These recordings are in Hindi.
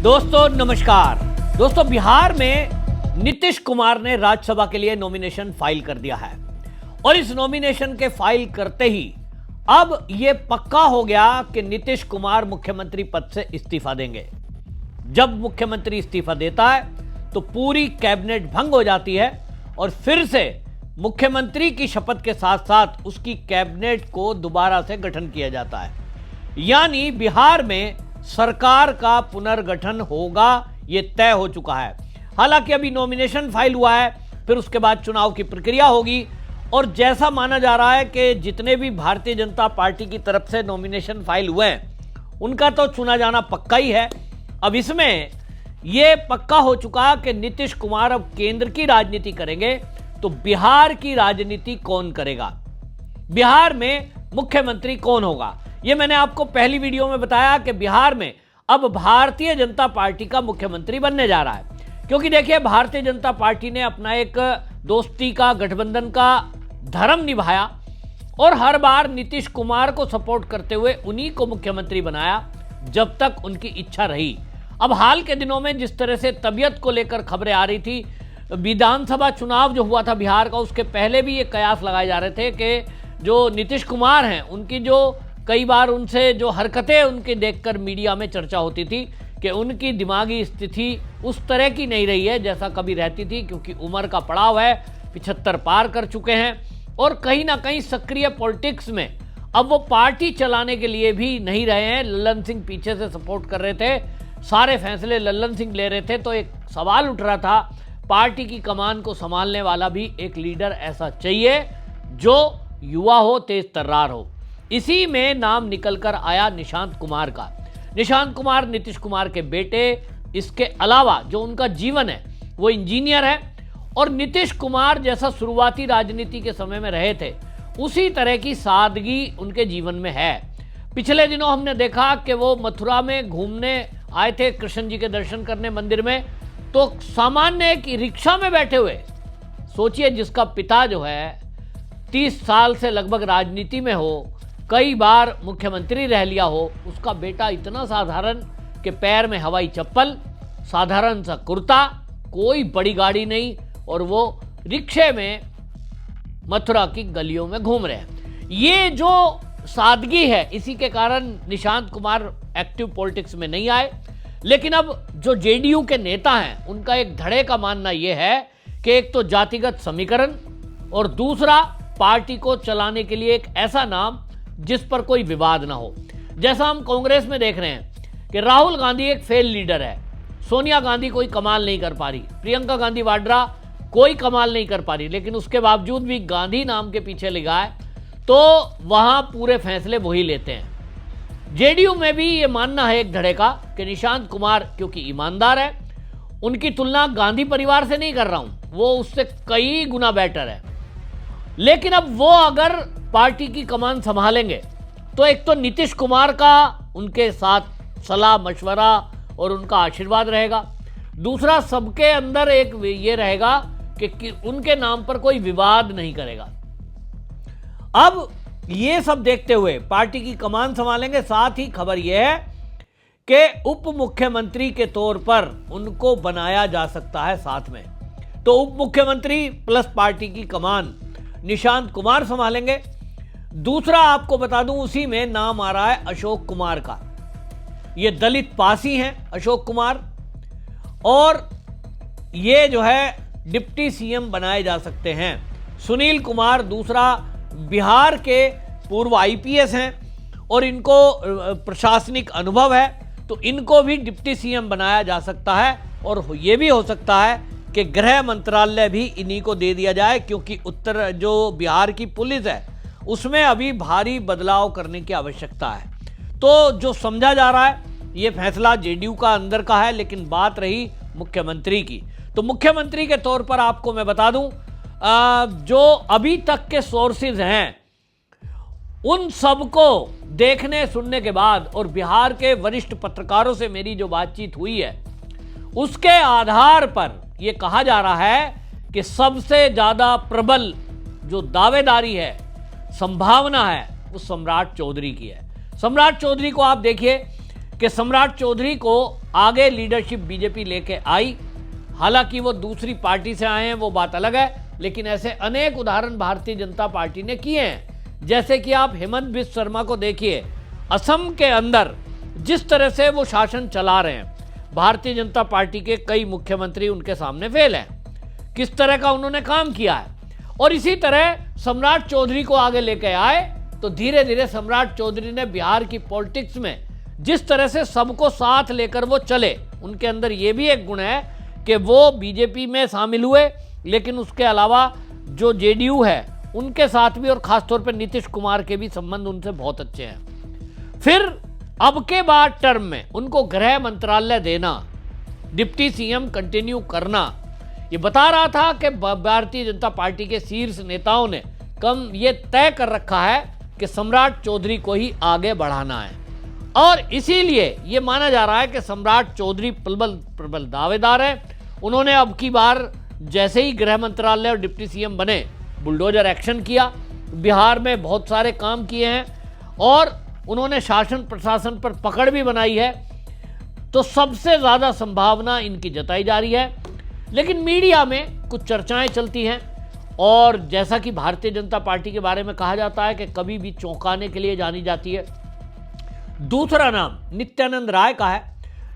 दोस्तों नमस्कार। दोस्तों बिहार में नीतीश कुमार ने राज्यसभा के लिए नॉमिनेशन फाइल कर दिया है और इस नॉमिनेशन के फाइल करते ही अब यह पक्का हो गया कि नीतीश कुमार मुख्यमंत्री पद से इस्तीफा देंगे। जब मुख्यमंत्री इस्तीफा देता है तो पूरी कैबिनेट भंग हो जाती है और फिर से मुख्यमंत्री की शपथ के साथ साथ उसकी कैबिनेट को दोबारा से गठन किया जाता है। यानी बिहार में सरकार का पुनर्गठन होगा, यह तय हो चुका है। हालांकि अभी नॉमिनेशन फाइल हुआ है, फिर उसके बाद चुनाव की प्रक्रिया होगी और जैसा माना जा रहा है कि जितने भी भारतीय जनता पार्टी की तरफ से नॉमिनेशन फाइल हुए हैं उनका तो चुना जाना पक्का ही है। अब इसमें यह पक्का हो चुका कि नीतीश कुमार अब केंद्र की राजनीति करेंगे, तो बिहार की राजनीति कौन करेगा, बिहार में मुख्यमंत्री कौन होगा। यह मैंने आपको पहली वीडियो में बताया कि बिहार में अब भारतीय जनता पार्टी का मुख्यमंत्री बनने जा रहा है। क्योंकि देखिए, भारतीय जनता पार्टी ने अपना एक दोस्ती का, गठबंधन का धर्म निभाया और हर बार नीतीश कुमार को सपोर्ट करते हुए उन्हीं को मुख्यमंत्री बनाया जब तक उनकी इच्छा रही। अब हाल के दिनों में जिस तरह से तबीयत को लेकर खबरें आ रही थी, विधानसभा चुनाव जो हुआ था बिहार का, उसके पहले भी ये कयास लगाए जा रहे थे कि जो नीतीश कुमार हैं उनकी जो कई बार उनसे जो हरकतें उनके देखकर मीडिया में चर्चा होती थी कि उनकी दिमागी स्थिति उस तरह की नहीं रही है जैसा कभी रहती थी, क्योंकि उम्र का पड़ाव है, 75 पार कर चुके हैं और कहीं ना कहीं सक्रिय पॉलिटिक्स में अब वो पार्टी चलाने के लिए भी नहीं रहे हैं। लल्लन सिंह पीछे से सपोर्ट कर रहे थे, सारे फैसले लल्लन सिंह ले रहे थे, तो एक सवाल उठ रहा था पार्टी की कमान को संभालने वाला भी एक लीडर ऐसा चाहिए जो युवा हो, तेज तर्रार हो। इसी में नाम निकलकर आया निशांत कुमार का। निशांत कुमार नीतीश कुमार के बेटे, इसके अलावा जो उनका जीवन है वो इंजीनियर है और नीतीश कुमार जैसा शुरुआती राजनीति के समय में रहे थे उसी तरह की सादगी उनके जीवन में है। पिछले दिनों हमने देखा कि वो मथुरा में घूमने आए थे, कृष्ण जी के दर्शन करने मंदिर में, तो सामान्य एक रिक्शा में बैठे हुए, सोचिए जिसका पिता जो है 30 साल से लगभग राजनीति में हो, कई बार मुख्यमंत्री रह लिया हो, उसका बेटा इतना साधारण कि पैर में हवाई चप्पल, साधारण सा कुर्ता, कोई बड़ी गाड़ी नहीं, और वो रिक्शे में मथुरा की गलियों में घूम रहे हैं। ये जो सादगी है, इसी के कारण निशांत कुमार एक्टिव पॉलिटिक्स में नहीं आए। लेकिन अब जो जेडीयू के नेता हैं उनका एक धड़े का मानना यह है कि एक तो जातिगत समीकरण और दूसरा पार्टी को चलाने के लिए एक ऐसा नाम जिस पर कोई विवाद ना हो। जैसा हम कांग्रेस में देख रहे हैं कि राहुल गांधी एक फेल लीडर है, सोनिया गांधी कोई कमाल नहीं कर पा रही, प्रियंका गांधी वाड्रा कोई कमाल नहीं कर पा रही, लेकिन उसके बावजूद भी गांधी नाम के पीछे लगा है तो वहां पूरे फैसले वही लेते हैं। जेडीयू में भी ये मानना है एक धड़े का कि निशांत कुमार क्योंकि ईमानदार है, उनकी तुलना गांधी परिवार से नहीं कर रहा हूं, वो उससे कई गुना बेटर है। लेकिन अब वो अगर पार्टी की कमान संभालेंगे तो एक तो नीतीश कुमार का उनके साथ सलाह मशवरा और उनका आशीर्वाद रहेगा, दूसरा सबके अंदर एक ये रहेगा कि उनके नाम पर कोई विवाद नहीं करेगा। अब ये सब देखते हुए पार्टी की कमान संभालेंगे, साथ ही खबर यह है कि उप मुख्यमंत्री के तौर पर उनको बनाया जा सकता है साथ में, तो उप मुख्यमंत्री प्लस पार्टी की कमान निशांत कुमार संभालेंगे। दूसरा आपको बता दूं, उसी में नाम आ रहा है अशोक कुमार का। ये दलित पासी हैं अशोक कुमार, और ये जो है डिप्टी सीएम बनाए जा सकते हैं। सुनील कुमार दूसरा बिहार के पूर्व आईपीएस हैं और इनको प्रशासनिक अनुभव है, तो इनको भी डिप्टी सीएम बनाया जा सकता है। और ये भी हो सकता है कि गृह मंत्रालय भी इन्हीं को दे दिया जाए, क्योंकि उत्तर जो बिहार की पुलिस है उसमें अभी भारी बदलाव करने की आवश्यकता है। तो जो समझा जा रहा है ये फैसला जेडीयू का अंदर का है, लेकिन बात रही मुख्यमंत्री की, तो मुख्यमंत्री के तौर पर आपको मैं बता दूं, जो अभी तक के सोर्सेज हैं उन सबको देखने सुनने के बाद और बिहार के वरिष्ठ पत्रकारों से मेरी जो बातचीत हुई है उसके आधार पर यह कहा जा रहा है कि सबसे ज्यादा प्रबल जो दावेदारी है, संभावना है, वो सम्राट चौधरी की है। सम्राट चौधरी को आप देखिए कि सम्राट चौधरी को आगे लीडरशिप बीजेपी लेके आई। हालांकि वो दूसरी पार्टी से आए हैं, वो बात अलग है, लेकिन ऐसे अनेक उदाहरण भारतीय जनता पार्टी ने किए हैं। जैसे कि आप हेमंत बिस्व शर्मा को देखिए, असम के अंदर जिस तरह से वो शासन चला रहे हैं, भारतीय जनता पार्टी के कई मुख्यमंत्री उनके सामने फेल हैं, किस तरह का उन्होंने काम किया है। और इसी तरह सम्राट चौधरी को आगे लेके आए तो धीरे धीरे सम्राट चौधरी ने बिहार की पॉलिटिक्स में जिस तरह से सबको साथ लेकर वो चले, उनके अंदर ये भी एक गुण है कि वो बीजेपी में शामिल हुए, लेकिन उसके अलावा जो जेडीयू है उनके साथ भी, और खासतौर पर नीतीश कुमार के भी संबंध उनसे बहुत अच्छे हैं। फिर अब के बाद टर्म में उनको गृह मंत्रालय देना, डिप्टी सीएम कंटिन्यू करना, ये बता रहा था कि भारतीय जनता पार्टी के शीर्ष नेताओं ने कम ये तय कर रखा है कि सम्राट चौधरी को ही आगे बढ़ाना है। और इसीलिए ये माना जा रहा है कि सम्राट चौधरी प्रबल दावेदार है। उन्होंने अब की बार जैसे ही गृह मंत्रालय और डिप्टी सीएम बने, बुलडोजर एक्शन किया, बिहार में बहुत सारे काम किए हैं और उन्होंने शासन प्रशासन पर पकड़ भी बनाई है। तो सबसे ज़्यादा संभावना इनकी जताई जा रही है। लेकिन मीडिया में कुछ चर्चाएं चलती हैं, और जैसा कि भारतीय जनता पार्टी के बारे में कहा जाता है कि कभी भी चौंकाने के लिए जानी जाती है। दूसरा नाम नित्यानंद राय का है।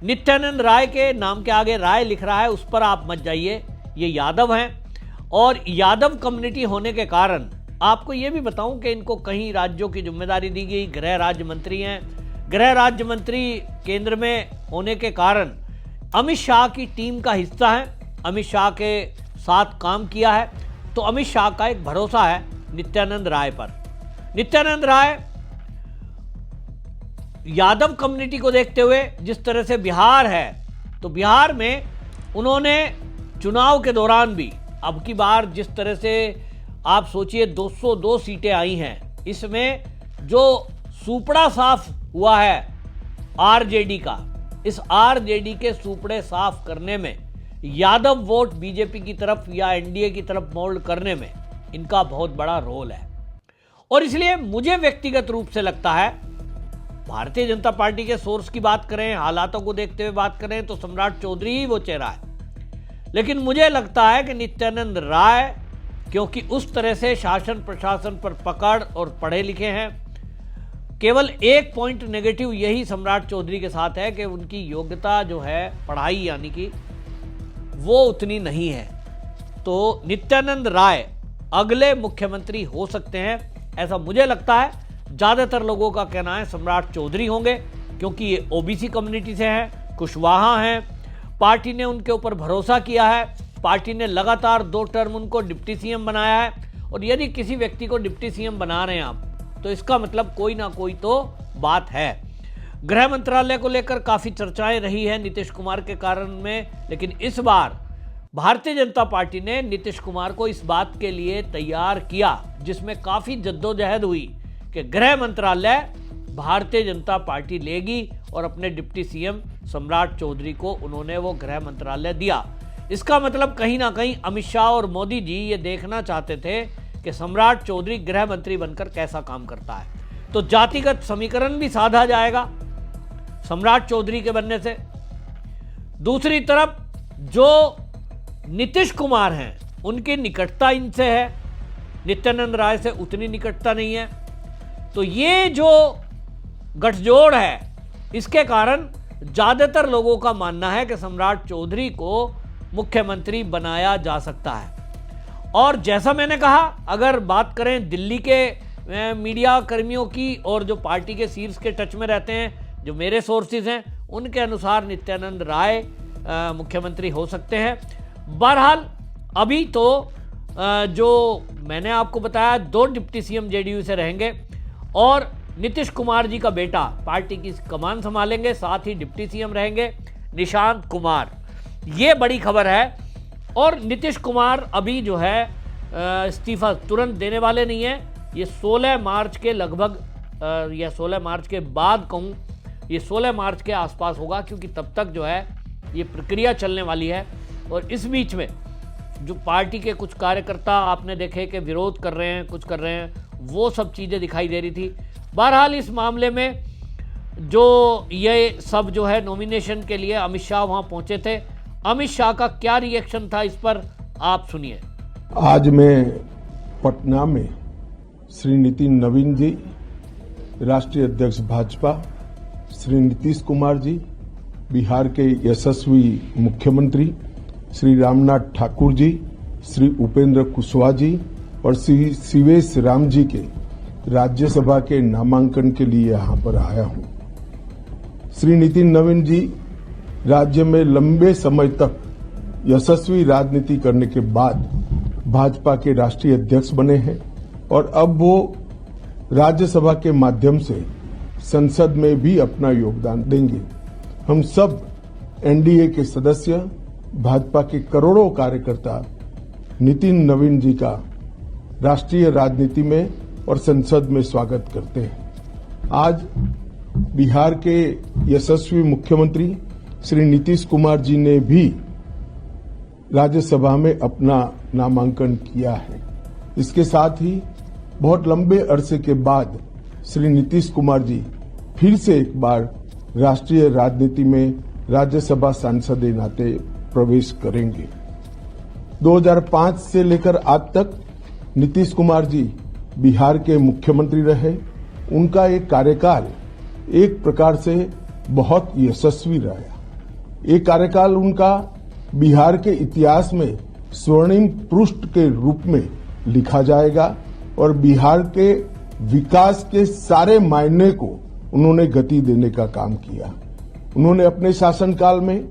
नित्यानंद राय के नाम के आगे राय लिख रहा है, उस पर आप मत जाइए, ये यादव हैं, और यादव कम्युनिटी होने के कारण आपको ये भी बताऊं कि इनको कई राज्यों की जिम्मेदारी दी गई, गृह राज्य मंत्री हैं। गृह राज्य मंत्री केंद्र में होने के कारण अमित शाह की टीम का हिस्सा है, अमित शाह के साथ काम किया है, तो अमित शाह का एक भरोसा है नित्यानंद राय पर। नित्यानंद राय यादव कम्युनिटी को देखते हुए जिस तरह से बिहार है, तो बिहार में उन्होंने चुनाव के दौरान भी अब की बार जिस तरह से आप सोचिए 202 सीटें आई हैं, इसमें जो सुपड़ा साफ हुआ है आरजेडी का, इस आरजेडी के सुपड़े साफ करने में, यादव वोट बीजेपी की तरफ या एनडीए की तरफ मोल्ड करने में इनका बहुत बड़ा रोल है। और इसलिए मुझे व्यक्तिगत रूप से लगता है, भारतीय जनता पार्टी के सोर्स की बात करें, हालातों को देखते हुए बात करें, तो सम्राट चौधरी ही वो चेहरा है। लेकिन मुझे लगता है कि नित्यानंद राय, क्योंकि उस तरह से शासन प्रशासन पर पकड़ और पढ़े लिखे हैं, केवल एक पॉइंट नेगेटिव यही सम्राट चौधरी के साथ है कि उनकी योग्यता जो है पढ़ाई यानी कि वो उतनी नहीं है। तो नित्यानंद राय अगले मुख्यमंत्री हो सकते हैं, ऐसा मुझे लगता है। ज़्यादातर लोगों का कहना है सम्राट चौधरी होंगे, क्योंकि ये ओबीसी कम्युनिटी से हैं, कुशवाहा हैं, पार्टी ने उनके ऊपर भरोसा किया है, पार्टी ने लगातार 2 टर्म उनको डिप्टी सीएम बनाया है। और यदि किसी व्यक्ति को डिप्टी सीएम बना रहे हैं आप, तो इसका मतलब कोई ना कोई तो बात है। गृह मंत्रालय को लेकर काफ़ी चर्चाएं रही है नीतीश कुमार के कारण में, लेकिन इस बार भारतीय जनता पार्टी ने नीतीश कुमार को इस बात के लिए तैयार किया, जिसमें काफ़ी जद्दोजहद हुई कि गृह मंत्रालय भारतीय जनता पार्टी लेगी, और अपने डिप्टी सीएम सम्राट चौधरी को उन्होंने वो गृह मंत्रालय दिया। इसका मतलब कहीं ना कहीं अमित शाह और मोदी जी ये देखना चाहते थे कि सम्राट चौधरी गृह मंत्री बनकर कैसा काम करता है। तो जातिगत समीकरण भी साधा जाएगा सम्राट चौधरी के बनने से। दूसरी तरफ जो नीतीश कुमार हैं, उनकी निकटता इनसे है, नित्यानंद राय से उतनी निकटता नहीं है। तो ये जो गठजोड़ है, इसके कारण ज़्यादातर लोगों का मानना है कि सम्राट चौधरी को मुख्यमंत्री बनाया जा सकता है। और जैसा मैंने कहा, अगर बात करें दिल्ली के मीडिया कर्मियों की और जो पार्टी के शीर्ष के टच में रहते हैं, जो मेरे सोर्सेज हैं, उनके अनुसार नित्यानंद राय मुख्यमंत्री हो सकते हैं। बहरहाल अभी तो जो मैंने आपको बताया 2 डिप्टी सीएम जेडीयू से रहेंगे, और नीतीश कुमार जी का बेटा पार्टी की कमान संभालेंगे, साथ ही डिप्टी सीएम रहेंगे निशांत कुमार। ये बड़ी खबर है। और नीतीश कुमार अभी जो है इस्तीफा तुरंत देने वाले नहीं है। ये 16 मार्च के लगभग या 16 मार्च के बाद कहूँ, ये 16 मार्च के आसपास होगा, क्योंकि तब तक जो है ये प्रक्रिया चलने वाली है। और इस बीच में जो पार्टी के कुछ कार्यकर्ता आपने देखे कि विरोध कर रहे हैं, कुछ कर रहे हैं, वो सब चीज़ें दिखाई दे रही थी। बहरहाल इस मामले में जो ये सब जो है नॉमिनेशन के लिए अमित शाह वहां पहुंचे थे। अमित शाह का क्या रिएक्शन था, इस पर आप सुनिए। आज मैं पटना में श्री नितिन नवीन जी, राष्ट्रीय अध्यक्ष भाजपा, श्री नीतीश कुमार जी, बिहार के यशस्वी मुख्यमंत्री श्री रामनाथ ठाकुर जी, श्री उपेंद्र कुशवाहा जी और श्री शिवेश राम जी के राज्यसभा के नामांकन के लिए यहां पर आया हूं। श्री नितिन नवीन जी राज्य में लंबे समय तक यशस्वी राजनीति करने के बाद भाजपा के राष्ट्रीय अध्यक्ष बने हैं और अब वो राज्यसभा के माध्यम से संसद में भी अपना योगदान देंगे। हम सब एनडीए के सदस्य, भाजपा के करोड़ों कार्यकर्ता नितिन नवीन जी का राष्ट्रीय राजनीति में और संसद में स्वागत करते हैं। आज बिहार के यशस्वी मुख्यमंत्री श्री नीतीश कुमार जी ने भी राज्यसभा में अपना नामांकन किया है। इसके साथ ही बहुत लंबे अरसे के बाद श्री नीतीश कुमार जी फिर से एक बार राष्ट्रीय राजनीति में राज्यसभा सांसद के नाते प्रवेश करेंगे। 2005 से लेकर आज तक नीतीश कुमार जी बिहार के मुख्यमंत्री रहे। उनका एक कार्यकाल एक प्रकार से बहुत यशस्वी रहा। ये कार्यकाल उनका बिहार के इतिहास में स्वर्णिम पृष्ठ के रूप में लिखा जाएगा और बिहार के विकास के सारे मायने को उन्होंने गति देने का काम किया। उन्होंने अपने शासनकाल में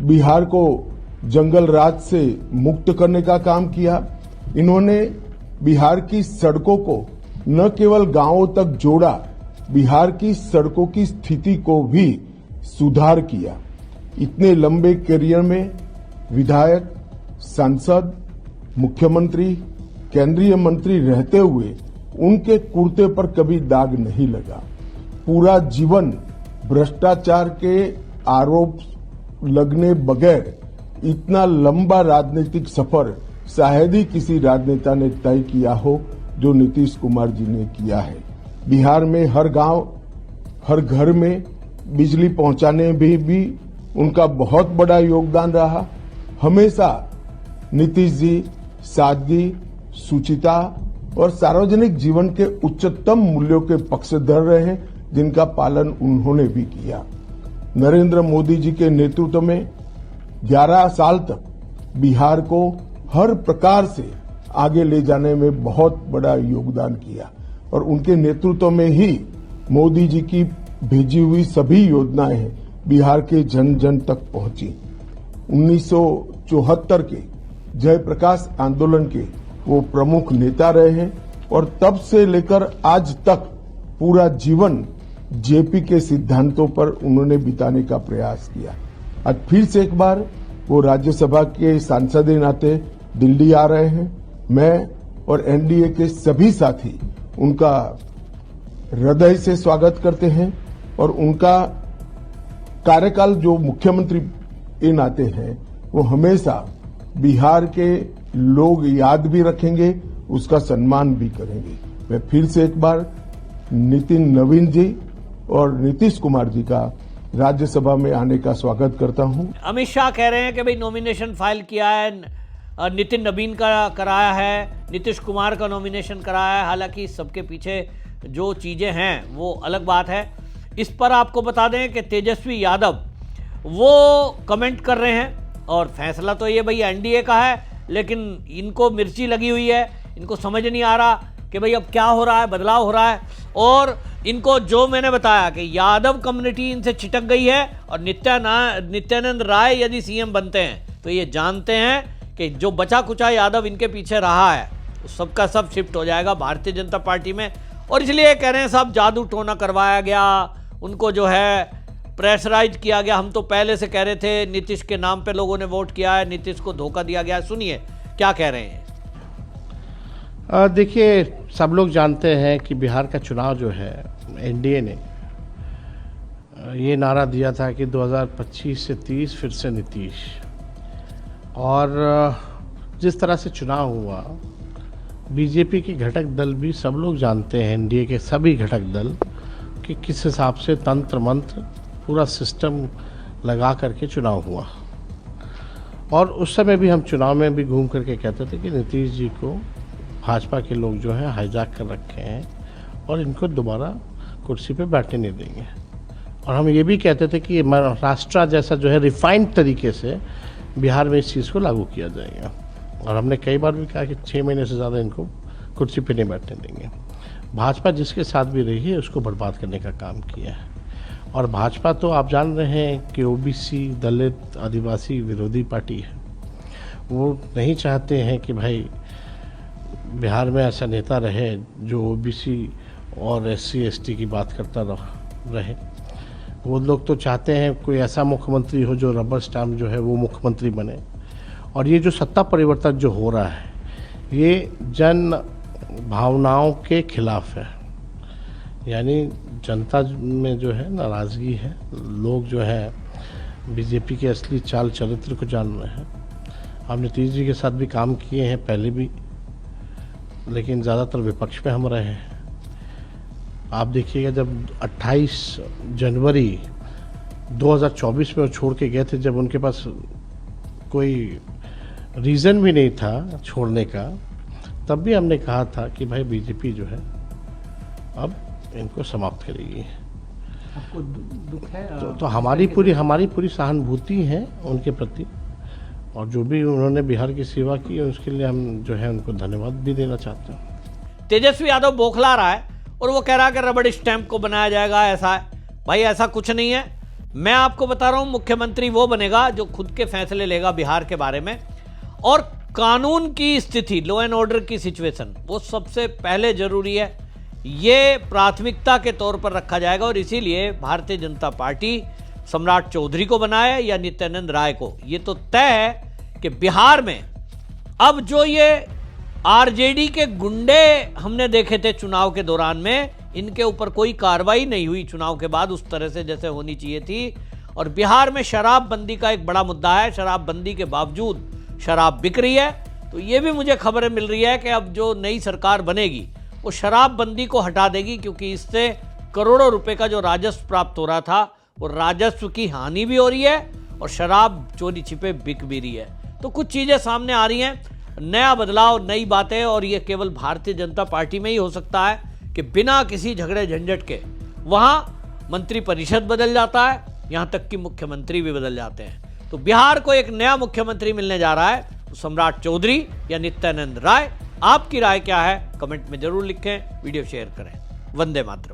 बिहार को जंगल राज से मुक्त करने का काम किया। इन्होंने बिहार की सड़कों को न केवल गांवों तक जोड़ा, बिहार की सड़कों की स्थिति को भी सुधार किया। इतने लंबे करियर में विधायक, सांसद, मुख्यमंत्री, केंद्रीय मंत्री रहते हुए उनके कुर्ते पर कभी दाग नहीं लगा। पूरा जीवन भ्रष्टाचार के आरोप लगने बगैर इतना लंबा राजनीतिक सफर शायद ही किसी राजनेता ने तय किया हो जो नीतीश कुमार जी ने किया है। बिहार में हर गांव, हर घर में बिजली पहुंचाने में भी उनका बहुत बड़ा योगदान रहा। हमेशा नीतीश जी सादगी, शुचिता और सार्वजनिक जीवन के उच्चतम मूल्यों के पक्षधर रहे, जिनका पालन उन्होंने भी किया। नरेंद्र मोदी जी के नेतृत्व में 11 साल तक बिहार को हर प्रकार से आगे ले जाने में बहुत बड़ा योगदान किया और उनके नेतृत्व में ही मोदी जी की भेजी हुई सभी योजनाएं बिहार के जन जन तक पहुंची। 1974 के जयप्रकाश आंदोलन के वो प्रमुख नेता रहे हैं और तब से लेकर आज तक पूरा जीवन जेपी के सिद्धांतों पर उन्होंने बिताने का प्रयास किया। आज फिर से एक बार वो राज्यसभा के सांसद के नाते दिल्ली आ रहे हैं। मैं और एनडीए के सभी साथी उनका हृदय से स्वागत करते हैं और उनका कार्यकाल जो मुख्यमंत्री के नाते हैं वो हमेशा बिहार के लोग याद भी रखेंगे, उसका सम्मान भी करेंगे। मैं फिर से एक बार नितिन नवीन जी और नीतीश कुमार जी का राज्यसभा में आने का स्वागत करता हूं। अमित शाह कह रहे हैं कि भाई नॉमिनेशन फाइल किया है, नितिन नवीन का कराया है, नीतीश कुमार का नॉमिनेशन कराया है। हालांकि सबके पीछे जो चीज़ें हैं वो अलग बात है। इस पर आपको बता दें कि तेजस्वी यादव वो कमेंट कर रहे हैं और फैसला तो ये भाई एनडीए का है, लेकिन इनको मिर्ची लगी हुई है। इनको समझ नहीं आ रहा कि भाई अब क्या हो रहा है, बदलाव हो रहा है। और इनको जो मैंने बताया कि यादव कम्युनिटी इनसे चिटक गई है और नित्यानंद राय यदि सीएम बनते हैं तो ये जानते हैं कि जो बचा कुचा यादव इनके पीछे रहा है सबका सब शिफ्ट हो जाएगा भारतीय जनता पार्टी में। और इसलिए कह रहे हैं साहब जादू टोना करवाया गया, उनको जो है प्रेशराइज किया गया। हम तो पहले से कह रहे थे नीतीश के नाम पे लोगों ने वोट किया है, नीतीश को धोखा दिया गया। सुनिए क्या कह रहे हैं। देखिए, सब लोग जानते हैं कि बिहार का चुनाव जो है एनडीए ने ये नारा दिया था कि 2025 से 30 फिर से नीतीश। और जिस तरह से चुनाव हुआ, बीजेपी के घटक दल भी सब लोग जानते हैं, एनडीए के सभी घटक दल, कि किस हिसाब से तंत्र मंत्र पूरा सिस्टम लगा करके चुनाव हुआ। और उस समय भी हम चुनाव में भी घूम करके कहते थे कि नीतीश जी को भाजपा के लोग जो हैं हाईजैक कर रखे हैं और इनको दोबारा कुर्सी पे बैठने नहीं देंगे। और हम ये भी कहते थे कि महाराष्ट्र जैसा जो है रिफाइंड तरीके से बिहार में इस चीज़ को लागू किया जाएगा। और हमने कई बार भी कहा कि 6 महीने से ज़्यादा इनको कुर्सी पे नहीं बैठने देंगे। भाजपा जिसके साथ भी रही है उसको बर्बाद करने का काम किया है। और भाजपा तो आप जान रहे हैं कि ओबीसी, दलित, आदिवासी विरोधी पार्टी है। वो नहीं चाहते हैं कि भाई बिहार में ऐसा नेता रहे जो ओबीसी और SC ST की बात करता रहे। वो लोग तो चाहते हैं कोई ऐसा मुख्यमंत्री हो जो रबर स्टैम्प जो है वो मुख्यमंत्री बने। और ये जो सत्ता परिवर्तन जो हो रहा है ये जन भावनाओं के खिलाफ है। यानी जनता में जो है नाराज़गी है, लोग जो है बीजेपी के असली चाल चरित्र को जान रहे हैं। हम नीतीश जी के साथ भी काम किए हैं पहले भी, लेकिन ज़्यादातर विपक्ष में हम रहे हैं। आप देखिएगा जब 28 जनवरी 2024 में वो छोड़ के गए थे, जब उनके पास कोई रीज़न भी नहीं था छोड़ने का, तब भी हमने कहा था कि भाई बीजेपी जो है अब इनको समाप्त करेगी। आपको दुख है? तो हमारी पूरी सहानुभूति है उनके प्रति, और जो भी उन्होंने बिहार की सेवा की उसके लिए हम जो है उनको धन्यवाद भी देना चाहते हैं। तेजस्वी यादव बौखला रहा है और वो कह रहा है कि रबड़ स्टैंप को बनाया जाएगा, ऐसा है। भाई ऐसा कुछ नहीं है। मैं आपको बता रहा हूं, मुख्यमंत्री वो बनेगा जो खुद के फैसले लेगा बिहार के बारे में, और कानून की स्थिति, लॉ एंड ऑर्डर की सिचुएशन, वो सबसे पहले जरूरी है। ये प्राथमिकता के तौर पर रखा जाएगा। और इसीलिए भारतीय जनता पार्टी सम्राट चौधरी को बनाए या नित्यानंद राय को, ये तो तय है कि बिहार में अब जो ये आरजेडी के गुंडे हमने देखे थे चुनाव के दौरान में, इनके ऊपर कोई कार्रवाई नहीं हुई चुनाव के बाद उस तरह से जैसे होनी चाहिए थी। और बिहार में शराबबंदी का एक बड़ा मुद्दा है, शराबबंदी के बावजूद शराब बिक रही है। तो ये भी मुझे खबरें मिल रही है कि अब जो नई सरकार बनेगी वो शराबबंदी को हटा देगी, क्योंकि इससे करोड़ों रुपए का जो राजस्व प्राप्त हो रहा था वो राजस्व की हानि भी हो रही है और शराब चोरी छिपे बिक भी रही है। तो कुछ चीजें सामने आ रही हैं, नया बदलाव, नई बातें, और ये केवल भारतीय जनता पार्टी में ही हो सकता है कि बिना किसी झगड़े झंझट के वहां मंत्रिपरिषद बदल जाता है, यहां तक कि मुख्यमंत्री भी बदल जाते हैं। तो बिहार को एक नया मुख्यमंत्री मिलने जा रहा है, तो सम्राट चौधरी या नित्यानंद राय। आपकी राय क्या है कमेंट में जरूर लिखें, वीडियो शेयर करें। वंदे मातरम।